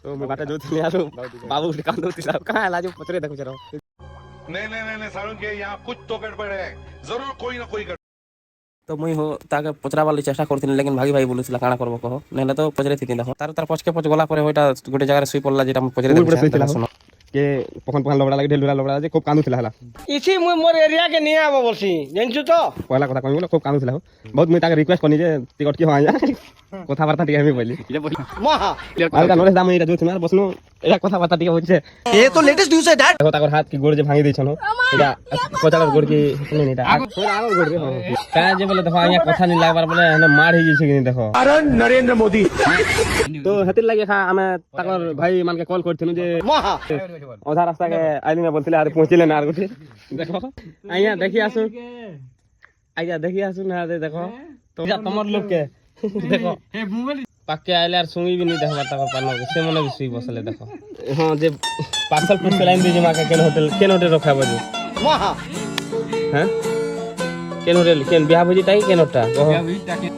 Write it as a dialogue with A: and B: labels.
A: तो मैं बाटे जो थे आलो बाबू काम दो तिला कहां लाजो पचरे देखो जरा
B: नहीं सारुण के यहाँ कुछ तो गड़बड़ है जरूर कोई ना कोई
A: तो मुई हो ताके पचरा वाली चेष्टा करथिन लेकिन भागी भाई बोलुथिला काना करबो कहो नेले तो पचरे थी देखो तार पछके पछ गला परे होइटा गोटे जगह सुई पड़ला जेटा पचरे देखो के पखन पखन लबड़ा लागे ढेलुरा लबड़ा जे खूब कांदुथिला हला
C: इसी मुई मोर एरिया के नहीं आबो बोलसी जानछु तो
A: पहला कथा कहबो खूब कांदुथिला हो बहुत मुई ताके रिक्वेस्ट करनी जे टिकट की हो आया कथा वार्ता टिके हमें बोली
C: महा
A: अलका नोलेज दाम इरा जो थमार बसनो एरा कथा वार्ता टिके होइछे
C: ये तो लेटेस्ट न्यूज़ है डैड
A: देखो ताकर हाथ की गोड़ जे भांगी दै छनो एरा कोचार गोड़ की नहीं नहीं आगर गोड़ रे का जे बोले देखो आया कथा नहीं लागबार बोले हने मार ही जैसे कि देखो
C: अरे नरेंद्र मोदी
A: तो हेतिर लागे खा हमें ताकर भाई मान के कॉल करथिनु जे
C: महा
A: आधा रास्ता के आइली में बोलथिले अरे पहुंचिले ना आर गोटे देखो आइया देखि आसु आइया देखि आसु ना देखो तो तमर लोग के देखो पाके आइले आर सुई भी नहीं देखबा ताकर पानो से मने भी सुई बसले देखो हां जे पार्सल पुछ लाइन दे जमा के केन होटल रखाबो जे
C: महा
A: हैं केन होटल केन बियाह भोजी ताई केन होटा बियाह भोजी ताके